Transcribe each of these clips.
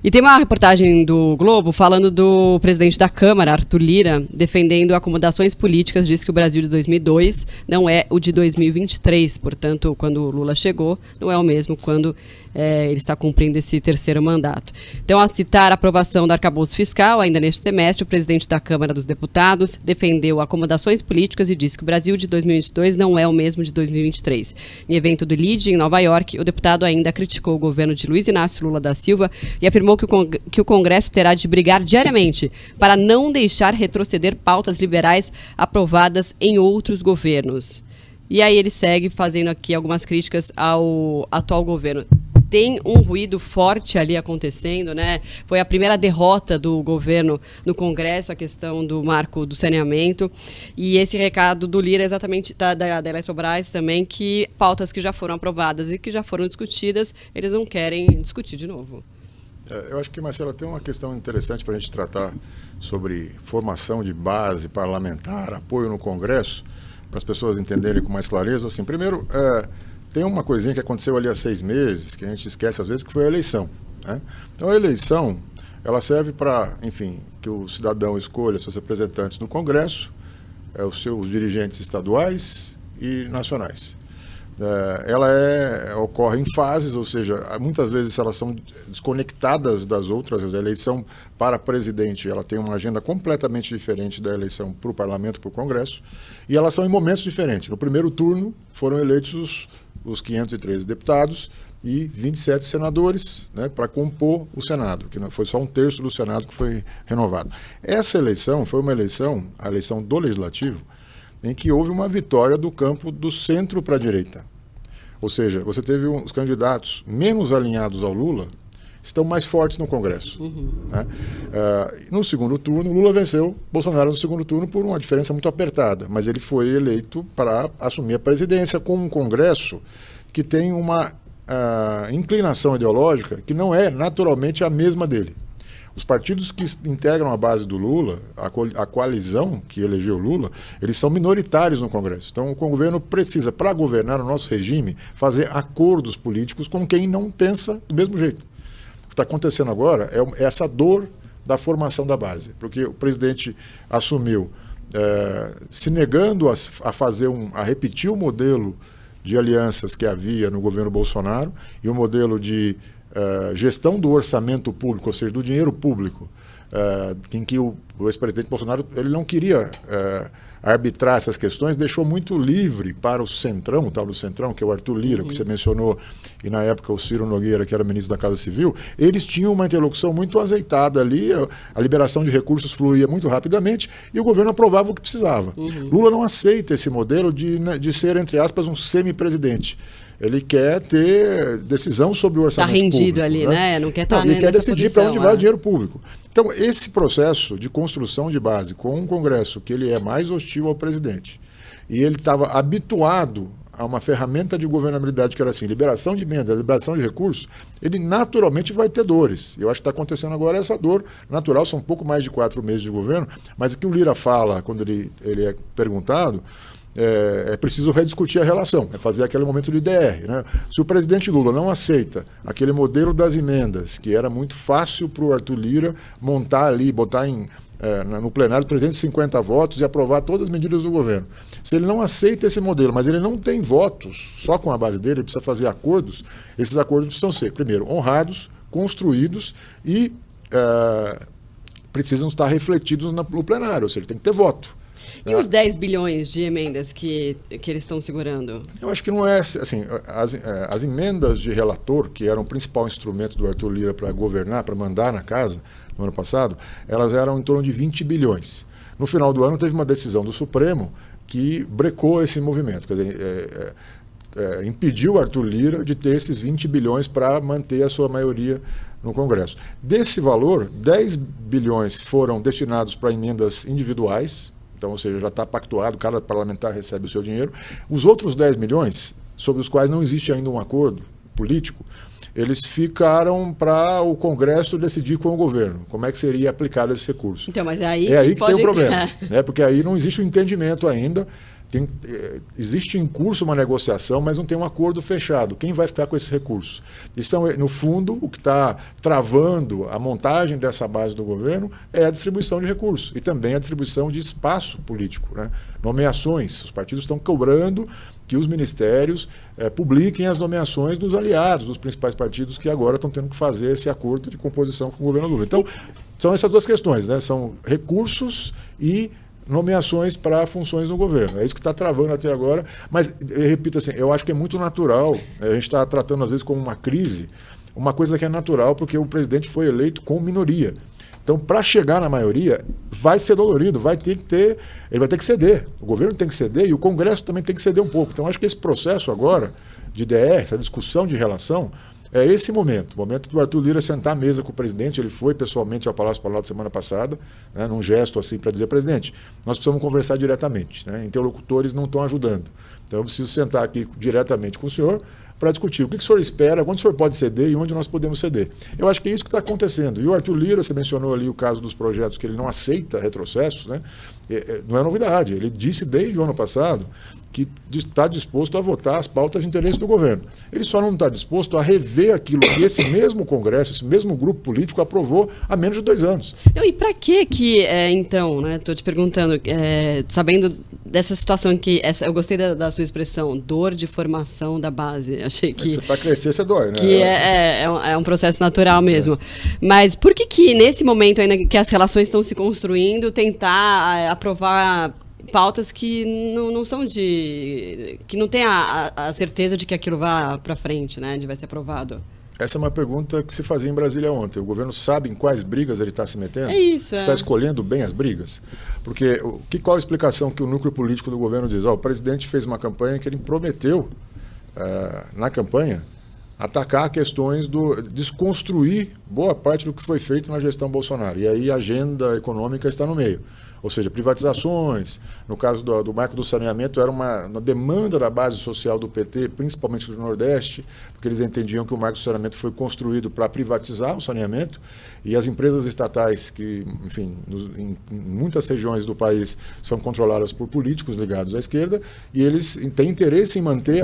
E tem uma reportagem do Globo falando do presidente da Câmara, Arthur Lira, defendendo acomodações políticas, diz que o Brasil de 2002 não é o de 2023, portanto, quando o Lula chegou, não é o mesmo quando ele está cumprindo esse terceiro mandato. Então, a citar a aprovação do arcabouço fiscal, ainda neste semestre, o presidente da Câmara dos Deputados defendeu acomodações políticas e disse que o Brasil de 2022 não é o mesmo de 2023. Em evento do LIDE, em Nova York, o deputado ainda criticou o governo de Luiz Inácio Lula da Silva e afirmou que o Congresso terá de brigar diariamente para não deixar retroceder pautas liberais aprovadas em outros governos. E aí ele segue fazendo aqui algumas críticas ao atual governo. Tem um ruído forte ali acontecendo, né? Foi a primeira derrota do governo no Congresso, a questão do marco do saneamento. E esse recado do Lira, exatamente da Eletrobras também, que pautas que já foram aprovadas e que já foram discutidas, eles não querem discutir de novo. Eu acho que, Marcela, tem uma questão interessante para a gente tratar sobre formação de base parlamentar, apoio no Congresso, para as pessoas entenderem com mais clareza. Assim, primeiro, tem uma coisinha que aconteceu ali há 6 meses, que a gente esquece às vezes, que foi a eleição, né? Então, a eleição, ela serve para, enfim, que o cidadão escolha seus representantes no Congresso, os seus dirigentes estaduais e nacionais. Ela ocorre em fases, ou seja, muitas vezes elas são desconectadas das outras. A eleição para presidente, ela tem uma agenda completamente diferente da eleição para o parlamento, para o Congresso, e elas são em momentos diferentes. No primeiro turno foram eleitos os 513 deputados e 27 senadores, né, para compor o Senado, que não foi só 1/3 do Senado que foi renovado. Essa eleição foi uma eleição, a eleição do Legislativo, em que houve uma vitória do campo do centro para a direita. Ou seja, você teve os candidatos menos alinhados ao Lula estão mais fortes no Congresso. Né? No segundo turno, Lula venceu Bolsonaro no segundo turno por uma diferença muito apertada, mas ele foi eleito para assumir a presidência com um Congresso que tem uma inclinação ideológica que não é naturalmente a mesma dele. Os partidos que integram a base do Lula, a coalizão que elegeu Lula, eles são minoritários no Congresso. Então, o governo precisa, para governar o nosso regime, fazer acordos políticos com quem não pensa do mesmo jeito. O que está acontecendo agora é essa dor da formação da base, porque o presidente assumiu se negando a repetir o modelo de alianças que havia no governo Bolsonaro e o modelo de gestão do orçamento público, ou seja, do dinheiro público, em que o ex-presidente Bolsonaro ele não queria arbitrar essas questões, deixou muito livre para o Centrão, o tal do Centrão, que é o Arthur Lira, que você mencionou, e na época o Ciro Nogueira, que era ministro da Casa Civil. Eles tinham uma interlocução muito azeitada ali, a liberação de recursos fluía muito rapidamente e o governo aprovava o que precisava. Lula não aceita esse modelo de ser, entre aspas, um semi-presidente. Ele quer ter decisão sobre o orçamento público. Está rendido ali, né? Não quer estar nessa posição. Ele quer decidir para onde vai o dinheiro público. Então, esse processo de construção de base com um Congresso que ele é mais hostil ao presidente, e ele estava habituado a uma ferramenta de governabilidade que era assim, liberação de emendas, liberação de recursos, ele naturalmente vai ter dores. Eu acho que está acontecendo agora essa dor natural, são um pouco mais de 4 meses de governo, mas o que o Lira fala quando ele é perguntado, é preciso rediscutir a relação, é fazer aquele momento de DR. Né? Se o presidente Lula não aceita aquele modelo das emendas, que era muito fácil para o Arthur Lira montar ali, botar no plenário 350 votos e aprovar todas as medidas do governo. Se ele não aceita esse modelo, mas ele não tem votos, só com a base dele, ele precisa fazer acordos, esses acordos precisam ser, primeiro, honrados, construídos e precisam estar refletidos no plenário, ou seja, ele tem que ter voto. E os 10 bilhões de emendas que eles estão segurando? Eu acho que não é assim. As emendas de relator, que eram o principal instrumento do Arthur Lira para governar, para mandar na casa, no ano passado, elas eram em torno de 20 bilhões. No final do ano, teve uma decisão do Supremo que brecou esse movimento. Quer dizer, impediu o Arthur Lira de ter esses 20 bilhões para manter a sua maioria no Congresso. Desse valor, 10 bilhões foram destinados para emendas individuais. Então, ou seja, já está pactuado, cada parlamentar recebe o seu dinheiro. Os outros 10 milhões, sobre os quais não existe ainda um acordo político, eles ficaram para o Congresso decidir com o governo como é que seria aplicado esse recurso. Então, mas aí é aí que tem o problema, né? Porque aí não existe um entendimento ainda Existe em curso uma negociação, mas não tem um acordo fechado. Quem vai ficar com esses recursos? Isso, no fundo, o que está travando a montagem dessa base do governo é a distribuição de recursos e também a distribuição de espaço político, né? Nomeações. Os partidos estão cobrando que os ministérios publiquem as nomeações dos aliados dos principais partidos que agora estão tendo que fazer esse acordo de composição com o governo Lula. Então, são essas duas questões, né? São recursos e nomeações para funções no governo. É isso que está travando até agora. Mas, eu repito assim, eu acho que é muito natural, a gente está tratando às vezes como uma crise, uma coisa que é natural porque o presidente foi eleito com minoria. Então, para chegar na maioria, vai ser dolorido, ele vai ter que ceder. O governo tem que ceder e o Congresso também tem que ceder um pouco. Então, acho que esse processo agora de DR, essa discussão de relação, é esse momento, o momento do Arthur Lira sentar à mesa com o presidente. Ele foi pessoalmente ao Palácio Planalto semana passada, né, num gesto assim para dizer: presidente, nós precisamos conversar diretamente, né, interlocutores não estão ajudando. Então eu preciso sentar aqui diretamente com o senhor para discutir o que o senhor espera, onde o senhor pode ceder e onde nós podemos ceder. Eu acho que é isso que está acontecendo. E o Arthur Lira, você mencionou ali o caso dos projetos que ele não aceita retrocessos, né? Não é novidade. Ele disse desde o ano passado que está disposto a votar as pautas de interesse do governo. Ele só não está disposto a rever aquilo que esse mesmo Congresso, esse mesmo grupo político aprovou há menos de 2 anos. Não, e para que então, né, estou te perguntando, sabendo dessa situação que, eu gostei da sua expressão, dor de formação da base, achei que... Para crescer você dói, né? Que é um processo natural mesmo. Mas por que nesse momento ainda que as relações estão se construindo, tentar aprovar pautas que não são que não tem a certeza de que aquilo vá para frente, né, de vai ser aprovado? Essa é uma pergunta que se fazia em Brasília ontem. O governo sabe em quais brigas ele está se metendo? É isso. Está escolhendo bem as brigas? Porque qual a explicação que o núcleo político do governo diz? O presidente fez uma campanha que ele prometeu, na campanha, atacar questões desconstruir boa parte do que foi feito na gestão Bolsonaro. E aí a agenda econômica está no meio. Ou seja, privatizações, no caso do marco do saneamento, era uma demanda da base social do PT, principalmente do Nordeste, porque eles entendiam que o marco do saneamento foi construído para privatizar o saneamento, e as empresas estatais, que, enfim, em muitas regiões do país são controladas por políticos ligados à esquerda, e eles têm interesse em manter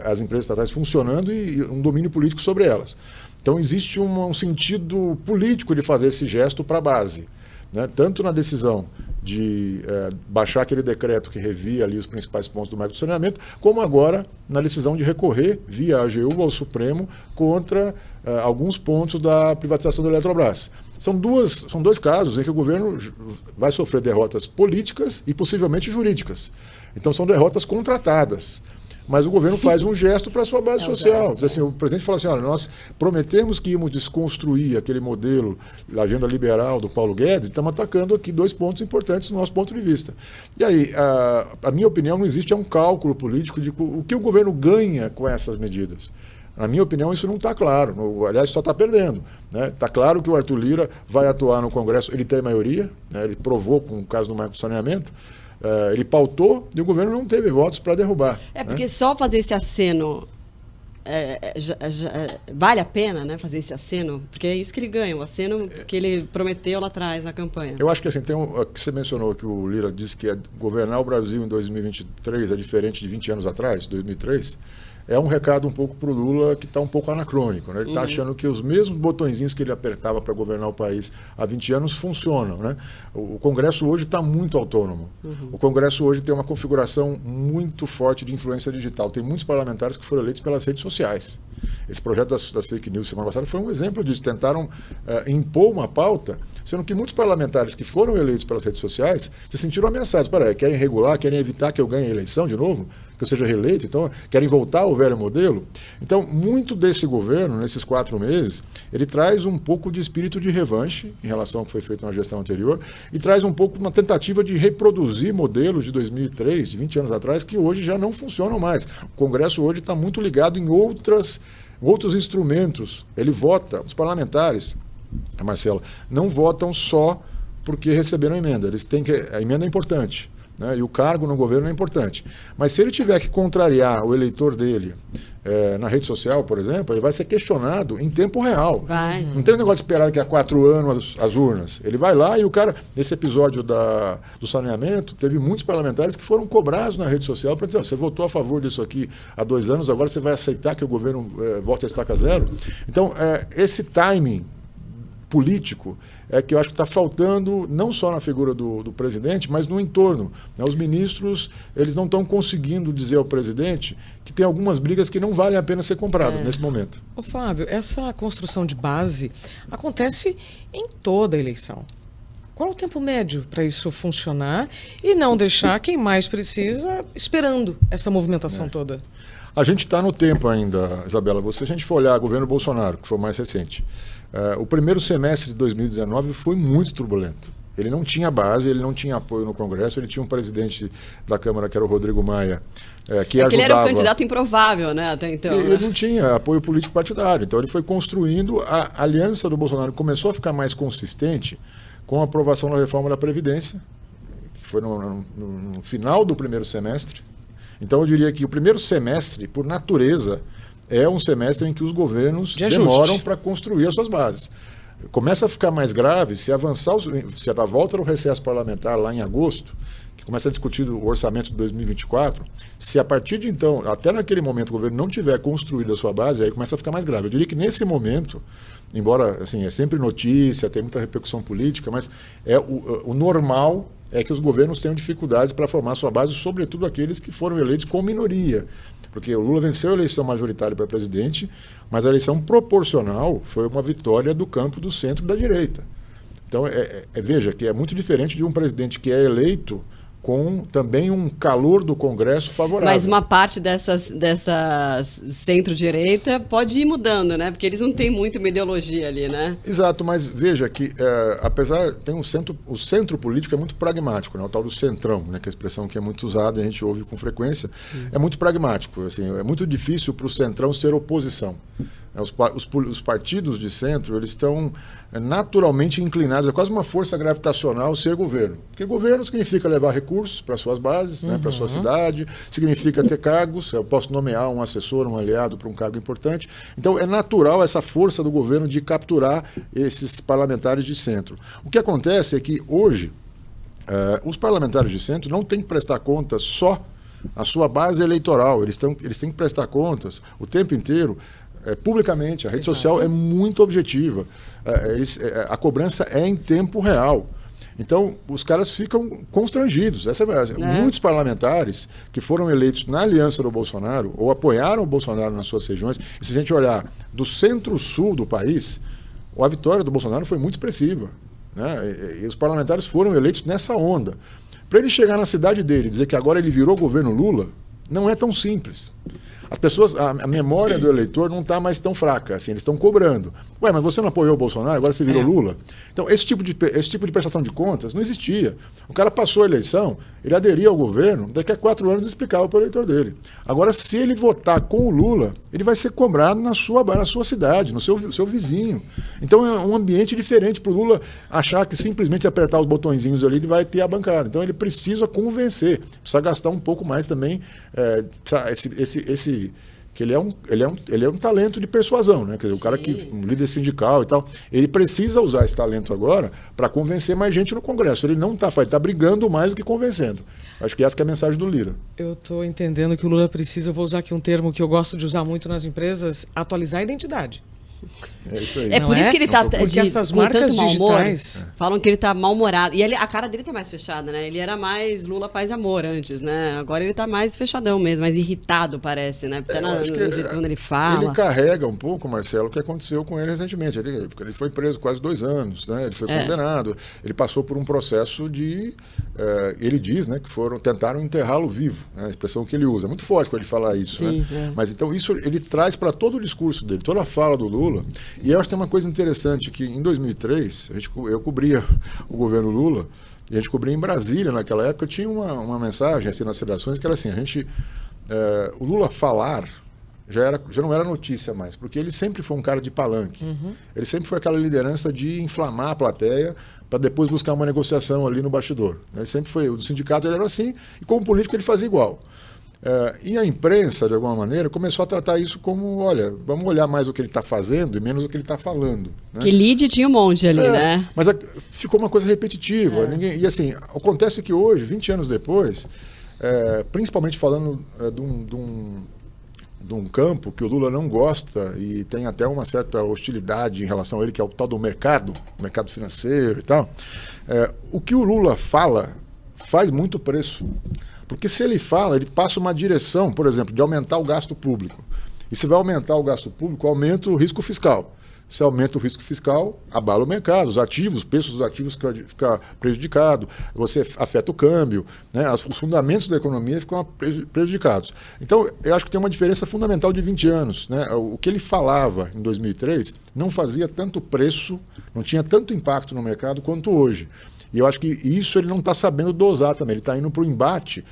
as empresas estatais funcionando e um domínio político sobre elas. Então existe um sentido político de fazer esse gesto para a base, né? Tanto na decisão de baixar aquele decreto que revia ali os principais pontos do marco do saneamento, como agora na decisão de recorrer via AGU ao Supremo contra alguns pontos da privatização da Eletrobras. São dois casos em que o governo vai sofrer derrotas políticas e possivelmente jurídicas. Então são derrotas contratadas. Mas o governo faz um gesto para a sua base social. Diz assim, o presidente fala assim: olha, nós prometemos que íamos desconstruir aquele modelo da agenda liberal do Paulo Guedes, e estamos atacando aqui 2 pontos importantes do nosso ponto de vista. E aí, a minha opinião, não existe um cálculo político de o que o governo ganha com essas medidas. Na minha opinião, isso não está claro. Aliás, só está perdendo. Está claro que o Arthur Lira vai atuar no Congresso, ele tem maioria, né? Ele provou com o caso do marco do saneamento. Ele pautou e o governo não teve votos para derrubar. Porque só fazer esse aceno vale a pena, né, fazer esse aceno? Porque é isso que ele ganha, o aceno que ele prometeu lá atrás na campanha. Eu acho que assim, tem que você mencionou que o Lira disse que governar o Brasil em 2023 é diferente de 20 anos atrás, 2003. É um recado um pouco para o Lula que está um pouco anacrônico, né? Ele está achando que os mesmos botõezinhos que ele apertava para governar o país há 20 anos funcionam, né? O Congresso hoje está muito autônomo. O Congresso hoje tem uma configuração muito forte de influência digital. Tem muitos parlamentares que foram eleitos pelas redes sociais. Esse projeto das fake news semana passada foi um exemplo disso. Tentaram impor uma pauta, sendo que muitos parlamentares que foram eleitos pelas redes sociais se sentiram ameaçados. Querem regular, querem evitar que eu ganhe a eleição de novo, que eu seja reeleito, então querem voltar ao velho modelo. Então, muito desse governo, nesses 4 meses, ele traz um pouco de espírito de revanche em relação ao que foi feito na gestão anterior e traz um pouco uma tentativa de reproduzir modelos de 2003, de 20 anos atrás, que hoje já não funcionam mais. O Congresso hoje está muito ligado em outros instrumentos. Ele vota, os parlamentares, Marcela, não votam só porque receberam emenda. A emenda é importante, né? E o cargo no governo é importante. Mas se ele tiver que contrariar o eleitor dele na rede social, por exemplo, ele vai ser questionado em tempo real. Vai. Não tem um negócio de esperar daqui a 4 anos as urnas. Ele vai lá e o cara, nesse episódio do saneamento, teve muitos parlamentares que foram cobrados na rede social para dizer, você votou a favor disso aqui há 2 anos, agora você vai aceitar que o governo volte a estaca zero? Então, esse timing político é que eu acho que está faltando não só na figura do presidente, mas no entorno, né? Os ministros, eles não estão conseguindo dizer ao presidente que tem algumas brigas que não valem a pena ser compradas nesse momento. Ô Fábio, essa construção de base acontece em toda a eleição. Qual é o tempo médio para isso funcionar e não deixar quem mais precisa esperando essa movimentação toda? A gente está no tempo ainda, Isabela. Se a gente for olhar o governo Bolsonaro, que foi o mais recente, o primeiro semestre de 2019 foi muito turbulento. Ele não tinha base, ele não tinha apoio no Congresso, ele tinha um presidente da Câmara, que era o Rodrigo Maia, que ajudava... ele era um candidato improvável, né, até então. Ele não tinha apoio político partidário, então ele foi construindo, a aliança do Bolsonaro começou a ficar mais consistente com a aprovação da reforma da Previdência, que foi no final do primeiro semestre. Então eu diria que o primeiro semestre, por natureza, é um semestre em que os governos demoram para construir as suas bases. Começa a ficar mais grave se avançar, se a volta do recesso parlamentar lá em agosto, que começa a discutir o orçamento de 2024, se a partir de então, até naquele momento, o governo não tiver construído a sua base, aí começa a ficar mais grave. Eu diria que nesse momento, embora assim, é sempre notícia, tem muita repercussão política, mas o normal é que os governos tenham dificuldades para formar sua base, sobretudo aqueles que foram eleitos com minoria. Porque o Lula venceu a eleição majoritária para presidente, mas a eleição proporcional foi uma vitória do campo do centro e da direita. Então, veja que é muito diferente de um presidente que é eleito com também um calor do Congresso favorável. Mas uma parte dessas centro-direita pode ir mudando, né? Porque eles não têm muito uma ideologia ali, né? Exato, mas veja que, apesar, tem o centro político é muito pragmático, né? O tal do centrão, né? Que é a expressão que é muito usada e a gente ouve com frequência, é muito pragmático. Assim, é muito difícil para o centrão ser oposição. Os partidos de centro, eles estão naturalmente inclinados, é quase uma força gravitacional ser governo. Porque governo significa levar recursos para suas bases, né, para sua cidade, significa ter cargos, eu posso nomear um assessor, um aliado para um cargo importante. Então é natural essa força do governo de capturar esses parlamentares de centro. O que acontece é que hoje os parlamentares de centro não têm que prestar contas só à sua base eleitoral, eles têm que prestar contas o tempo inteiro publicamente. A rede social é muito objetiva. A cobrança é em tempo real. Então, os caras ficam constrangidos. Muitos parlamentares que foram eleitos na aliança do Bolsonaro ou apoiaram o Bolsonaro nas suas regiões, e se a gente olhar do centro-sul do país, a vitória do Bolsonaro foi muito expressiva, né? E os parlamentares foram eleitos nessa onda. Para ele chegar na cidade dele e dizer que agora ele virou governo Lula, não é tão simples. As pessoas, a memória do eleitor não está mais tão fraca, assim, eles estão cobrando. Ué, mas você não apoiou o Bolsonaro, agora você virou Lula? Então, esse tipo de prestação de contas não existia. O cara passou a eleição, ele aderia ao governo, daqui a 4 anos explicava para o eleitor dele. Agora, se ele votar com o Lula, ele vai ser cobrado na sua cidade, no seu vizinho. Então, é um ambiente diferente para o Lula achar que simplesmente apertar os botõezinhos ali, ele vai ter a bancada. Então, ele precisa convencer, precisa gastar um pouco mais também que ele é um talento de persuasão, né? Quer dizer, o cara que um líder sindical e tal, ele precisa usar esse talento agora para convencer mais gente no Congresso. Ele não está brigando mais do que convencendo. Acho que essa que é a mensagem do Lira. Eu estou entendendo que o Lula precisa, eu vou usar aqui um termo que eu gosto de usar muito nas empresas, atualizar a identidade. É isso aí. É por isso que ele está essas com marcas tanto mau humor. digitais. Falam que ele está mal-humorado. E a cara dele está mais fechada, né? Ele era mais Lula, paz e amor antes, né? Agora ele está mais fechadão mesmo, mais irritado, parece, né? Até no jeito quando ele fala. Ele carrega um pouco, Marcelo, o que aconteceu com ele recentemente. Ele foi preso quase 2 anos, né? Ele foi condenado. Ele passou por um processo de... ele diz, né, que tentaram enterrá-lo vivo, né? A expressão que ele usa. É muito forte para ele falar isso, Sim, né? Mas então isso ele traz para todo o discurso dele, toda a fala do Lula. E eu acho que tem uma coisa interessante, que em 2003, eu cobria o governo Lula, e a gente cobria em Brasília naquela época, tinha uma mensagem assim, nas redações que era assim, o Lula falar já não era notícia mais, porque ele sempre foi um cara de palanque. Ele sempre foi aquela liderança de inflamar a plateia para depois buscar uma negociação ali no bastidor. Ele sempre foi, o sindicato ele era assim, e como político ele fazia igual. E a imprensa, de alguma maneira, começou a tratar isso como, olha, vamos olhar mais o que ele está fazendo e menos o que ele está falando. Né? Que lead tinha um monte ali, né? Mas ficou uma coisa repetitiva. E assim, acontece que hoje, 20 anos depois, principalmente falando de um campo que o Lula não gosta e tem até uma certa hostilidade em relação a ele, que é o tal do mercado financeiro e tal, o que o Lula fala faz muito preço. Porque se ele fala, ele passa uma direção, por exemplo, de aumentar o gasto público. E se vai aumentar o gasto público, aumenta o risco fiscal. Se aumenta o risco fiscal, abala o mercado, os ativos, os preços dos ativos ficam prejudicados, você afeta o câmbio, né? Os fundamentos da economia ficam prejudicados. Então, eu acho que tem uma diferença fundamental de 20 anos. Né? O que ele falava em 2003 não fazia tanto preço, não tinha tanto impacto no mercado quanto hoje. E eu acho que isso ele não está sabendo dosar também. Ele está indo para o embate,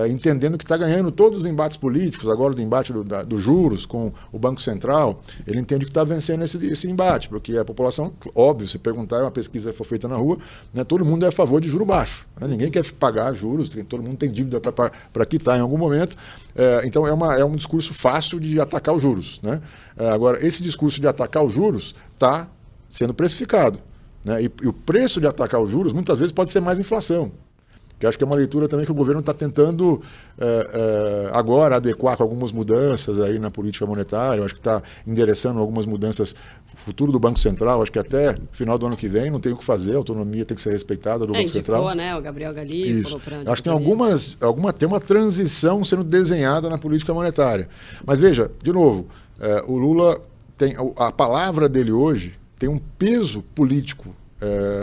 entendendo que está ganhando todos os embates políticos, agora do embate dos juros com o Banco Central, ele entende que está vencendo esse embate, porque a população, óbvio, se perguntar, uma pesquisa foi feita na rua, né, todo mundo é a favor de juro baixo. Né? Ninguém quer pagar juros, todo mundo tem dívida para quitar em algum momento. Então é um discurso fácil de atacar os juros. Né? Agora, esse discurso de atacar os juros está sendo precificado. Né? E o preço de atacar os juros muitas vezes pode ser mais inflação, que acho que é uma leitura também que o governo está tentando agora adequar com algumas mudanças aí na política monetária. Eu acho que está endereçando algumas mudanças, o futuro do Banco Central, acho que até final do ano que vem não tem o que fazer, a autonomia tem que ser respeitada do Banco Central. Né? O Gabriel Galli falou para acho que tem uma transição sendo desenhada na política monetária. Mas veja, de novo, o Lula tem a palavra dele hoje tem um peso político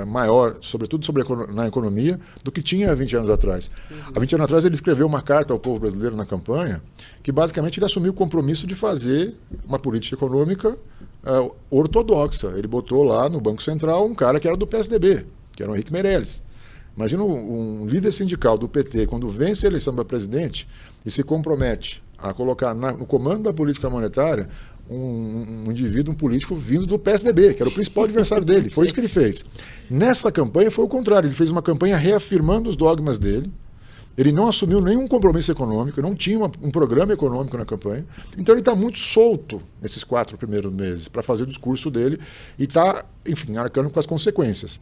maior, sobretudo na economia, do que tinha há 20 anos atrás. Há 20 anos atrás ele escreveu uma carta ao povo brasileiro na campanha, que basicamente ele assumiu o compromisso de fazer uma política econômica ortodoxa. Ele botou lá no Banco Central um cara que era do PSDB, que era o Henrique Meirelles. Imagina um líder sindical do PT, quando vence a eleição para presidente e se compromete a colocar no comando da política monetária um indivíduo, um político vindo do PSDB, que era o principal adversário dele. Foi isso que ele fez. Nessa campanha foi o contrário. Ele fez uma campanha reafirmando os dogmas dele. Ele não assumiu nenhum compromisso econômico, não tinha um programa econômico na campanha. Então ele está muito solto nesses 4 primeiros meses para fazer o discurso dele e está, enfim, arcando com as consequências.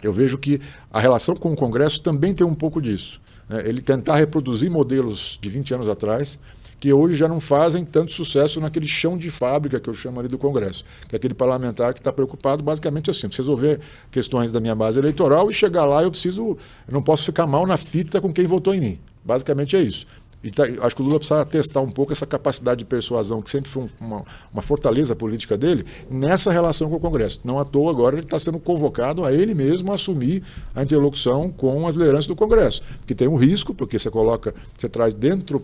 Eu vejo que a relação com o Congresso também tem um pouco disso. Ele tentar reproduzir modelos de 20 anos atrás, que hoje já não fazem tanto sucesso naquele chão de fábrica que eu chamo ali do Congresso, que é aquele parlamentar que está preocupado basicamente assim, preciso resolver questões da minha base eleitoral e chegar lá eu não posso ficar mal na fita com quem votou em mim. Basicamente é isso. E acho que o Lula precisa testar um pouco essa capacidade de persuasão, que sempre foi uma fortaleza política dele, nessa relação com o Congresso. Não à toa agora ele está sendo convocado a ele mesmo a assumir a interlocução com as lideranças do Congresso, que tem um risco, porque você traz dentro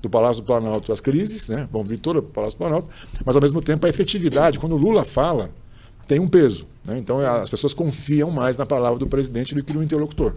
do Palácio do Planalto as crises, né? Vão vir toda para o Palácio do Planalto, mas ao mesmo tempo a efetividade, quando o Lula fala, tem um peso. Né? Então as pessoas confiam mais na palavra do presidente do que no interlocutor.